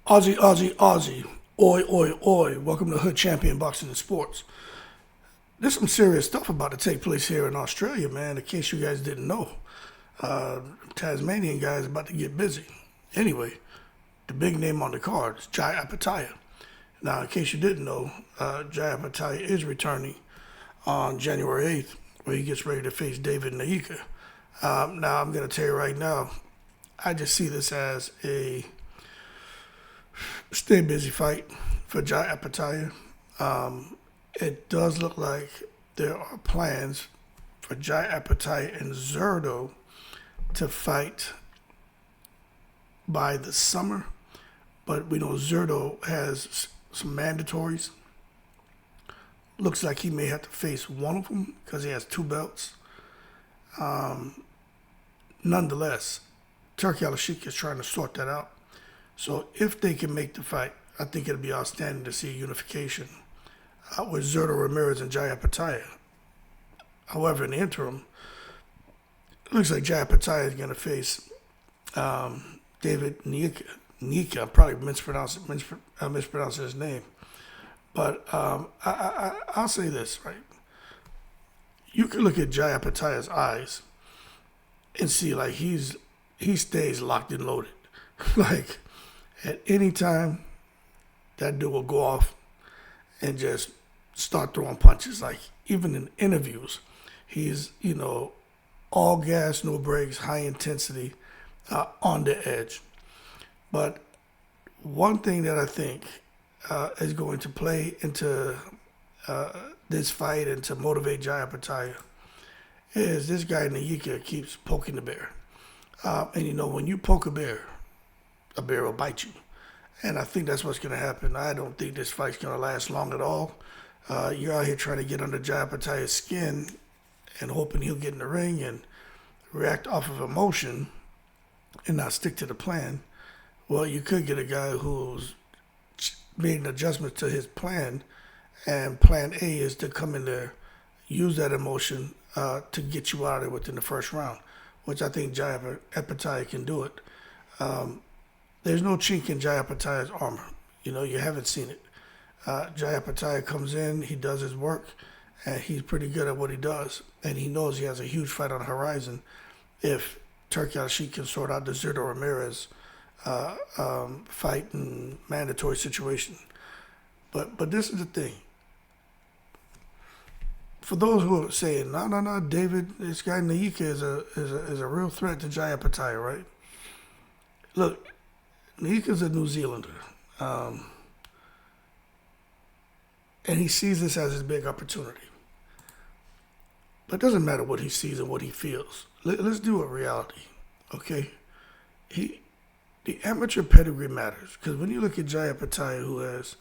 Aussie, Aussie, Aussie. Oi, oi, oi. Welcome to Hood Champion Boxing and Sports. There's some serious stuff about to take place here in Australia, man, in case you guys didn't know. Tasmanian guys about to get busy. Anyway, the big name on the card is Jai Opetaia. Now, in case you didn't know, Jai Opetaia is returning on January 8th, where he gets ready to face David Naika. Now, I'm going to tell you right now, I just see this as a stay busy fight for Jai Opetaia. It does look like there are plans for Jai Opetaia and Zerto to fight by the summer, but we know Zerto has some mandatories. Looks like he may have to face one of them because he has two belts. Nonetheless, Turki Al-Sheikh is trying to sort that out. So if they can make the fight, I think it'll be outstanding to see unification with Zerto Ramirez and Jai Opetaia. However, in the interim, it looks like Jai Opetaia is going to face David Nika. I'm probably mispronouncing his name. But I'll say this, right? You can look at Jai Opetaia's eyes and see like he stays locked and loaded. Like at any time, that dude will go off and just start throwing punches. Like even in interviews, he's all gas, no brakes, high intensity, on the edge. But one thing that I think is going to play into this fight and to motivate Jai Opetaia is this guy Naika keeps poking the bear. And when you poke a bear will bite you. And I think that's what's going to happen. I don't think this fight's going to last long at all. You're out here trying to get under Jai Opetaia's skin and hoping he'll get in the ring and react off of emotion and not stick to the plan. Well, you could get a guy who's made an adjustment to his plan, and plan A is to come in there, use that emotion to get you out of there within the first round, which I think Jai Opetaia can do it. There's no chink in Jai Opetaia's armor. You haven't seen it. Jai Opetaia comes in, he does his work, and he's pretty good at what he does. And he knows he has a huge fight on the horizon if Turki Al-Sheikh can sort out the Zerto Ramirez fight and mandatory situation. But this is the thing. For those who are saying, no, David, this guy Naika is a real threat to Jai Opetaia, right? Look, Naika's a New Zealander. And he sees this as his big opportunity. But it doesn't matter what he sees and what he feels. Let's do a reality, okay? The amateur pedigree matters, because when you look at Jai Opetaia, who has,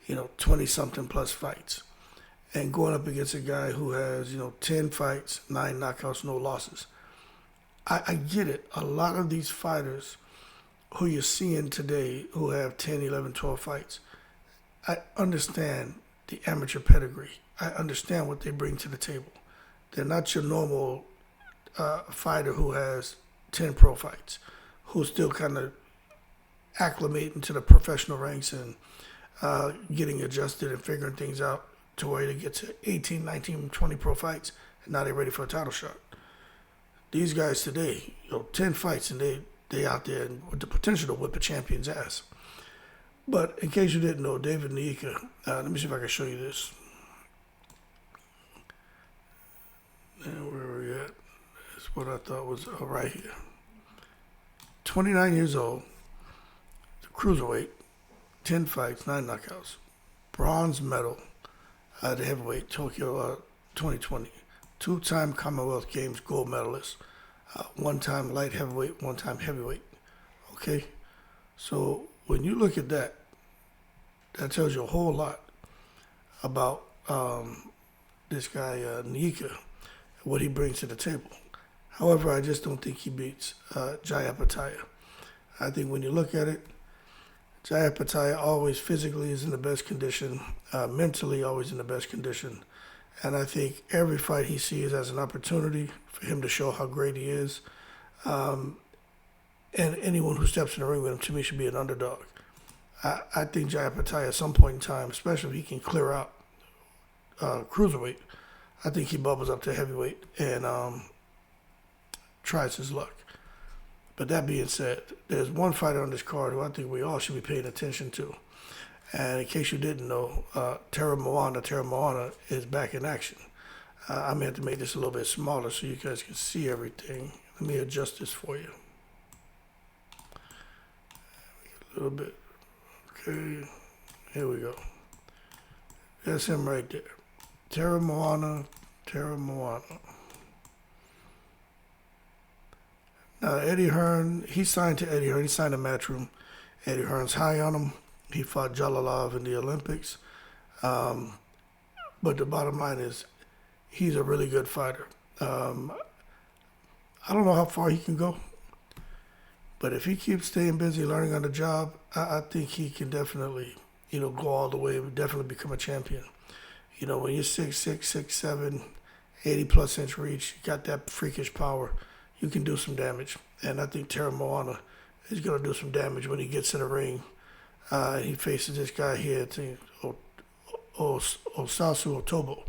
20-something plus fights, and going up against a guy who has, 10 fights, 9 knockouts, no losses, I get it. A lot of these fighters who you're seeing today who have 10, 11, 12 fights, I understand the amateur pedigree. I understand what they bring to the table. They're not your normal fighter who has 10 pro fights, who's still kind of acclimating to the professional ranks and getting adjusted and figuring things out to where they get to 18, 19, 20 pro fights, and now they're ready for a title shot. These guys today, 10 fights, and they out there with the potential to whip a champion's ass. But in case you didn't know, David Naika, let me see if I can show you this. And where are we at? That's what I thought was right here. 29 years old, cruiserweight, 10 fights, 9 knockouts, bronze medal at the heavyweight Tokyo 2020, 2-time Commonwealth Games gold medalist, 1-time light heavyweight, 1-time heavyweight. Okay, so when you look at that, that tells you a whole lot about this guy Naika, what he brings to the table. However, I just don't think he beats Jai Opetaia. I think when you look at it, Jai Opetaia always physically is in the best condition, mentally always in the best condition. And I think every fight he sees as an opportunity for him to show how great he is. And anyone who steps in the ring with him, to me, should be an underdog. I think Jai Opetaia at some point in time, especially if he can clear out cruiserweight, I think he bubbles up to heavyweight and tries his luck. But that being said, there's one fighter on this card who I think we all should be paying attention to. And in case you didn't know, Teremoana is back in action. I may have to make this a little bit smaller so you guys can see everything. Let me adjust this for you. A little bit. Okay, here we go. That's him right there. Teremoana. Now, Eddie Hearn, he signed to Eddie Hearn. He signed a Matchroom. Eddie Hearn's high on him. He fought Jalalov in the Olympics. But the bottom line is, he's a really good fighter. I don't know how far he can go. But if he keeps staying busy learning on the job, I think he can definitely, go all the way and definitely become a champion. When you're 6'6", 6'7", 80-plus inch reach, you got that freakish power, you can do some damage. And I think Teremoana is going to do some damage when he gets in the ring. He faces this guy here, Osasu Otobo,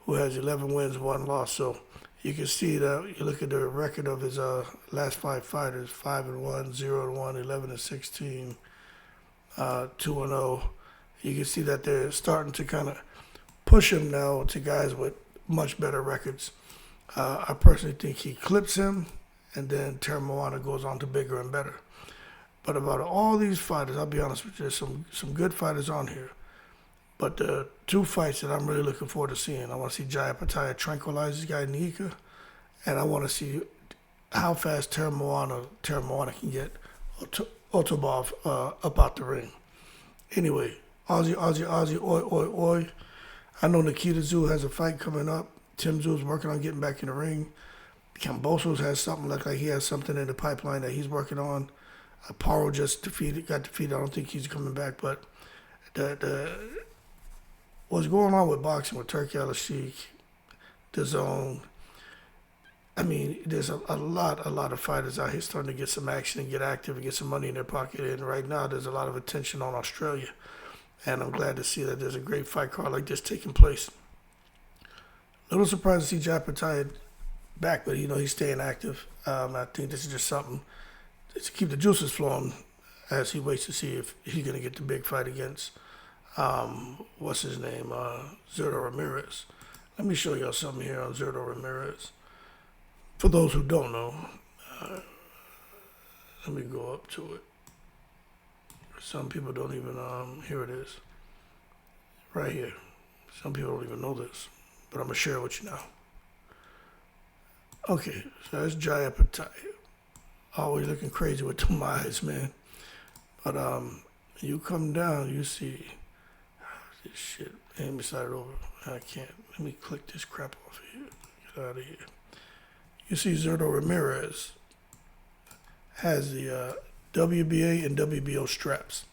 who has 11 wins, 1 loss. So you can see that you look at the record of his last 5 fighters: 5-1, 0-1, 11-16, 2-0. You can see that they're starting to kind of push him now to guys with much better records. I personally think he clips him, and then Teremoana goes on to bigger and better. But about all these fighters, I'll be honest with you, there's some good fighters on here. But the 2 fights that I'm really looking forward to seeing, I want to see Jai Opetaia tranquilize this guy Nika, and I want to see how fast Teremoana can get Otobov up out the ring. Anyway, Aussie, oi. I know Nikita Tszyu has a fight coming up. Tim Tszyu's working on getting back in the ring. Kambosos has something like he has something in the pipeline that he's working on. Paro just got defeated. I don't think he's coming back, but what's going on with boxing with Turki Al-Sheikh, Dazn, I mean, there's a lot of fighters out here starting to get some action and get active and get some money in their pocket. And right now, there's a lot of attention on Australia. And I'm glad to see that there's a great fight card like this taking place. A little surprised to see Jai Opetaia back, but he's staying active. I think this is just something to keep the juices flowing as he waits to see if he's going to get the big fight against, what's his name, Zurdo Ramirez. Let me show y'all something here on Zurdo Ramirez. For those who don't know, let me go up to it. Some people don't even, here it is. Right here. Some people don't even know this, but I'm going to share it with you now. Okay, so that's Jai Opetaia. Always looking crazy with them eyes, man. But you come down, you see this shit. Let me slide it over. I can't. Let me click this crap off of here. Get out of here. You see Zurdo Ramirez has the WBA and WBO straps.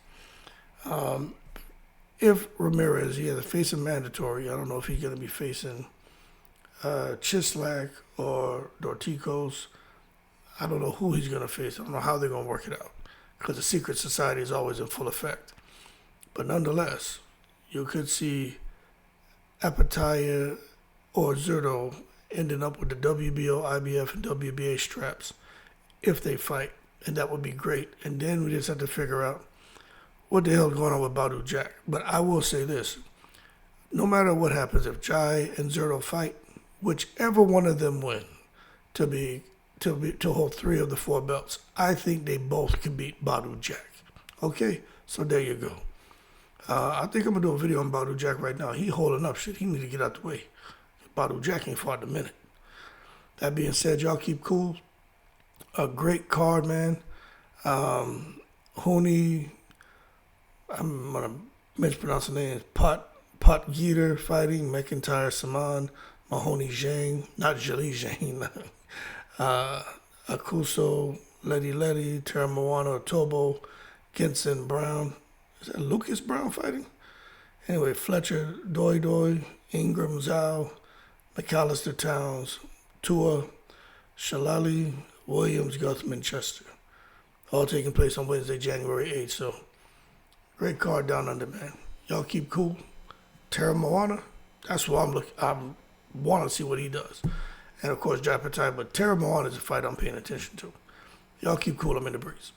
If Ramirez, he has to face a mandatory, I don't know if he's going to be facing Chislak or Dorticos. I don't know who he's going to face. I don't know how they're going to work it out because the secret society is always in full effect. But nonetheless, you could see Opetaia or Zurdo ending up with the WBO, IBF, and WBA straps if they fight, and that would be great. And then we just have to figure out what the hell is going on with Badou Jack. But I will say this, no matter what happens, if Jai and Zurdo fight, whichever one of them win to hold 3 of the 4 belts, I think they both can beat Badou Jack. Okay? So there you go. I think I'm going to do a video on Badou Jack right now. He holding up shit. He need to get out the way. Badou Jack ain't fought in a minute. That being said, y'all keep cool. A great card, man. Huni, I'm going to mispronounce the name, Pot Geeter fighting, McIntyre Saman, Mahoney Zhang, not Jali Zhang, Akuso, Letty, Teremoana, Otobo, Genson Brown. Is that Lucas Brown fighting? Anyway, Fletcher, Doi, Ingram Zhao, McAllister Towns, Tua, Shalali, Williams, Guthman, Chester. All taking place on Wednesday, January 8th. So, Great card down under, man. Y'all keep cool. Teremoana, that's what I'm looking. I want to see what he does, and of course Jai Patai. But Teremoana is a fight I'm paying attention to. Y'all keep cool. I'm in the breeze.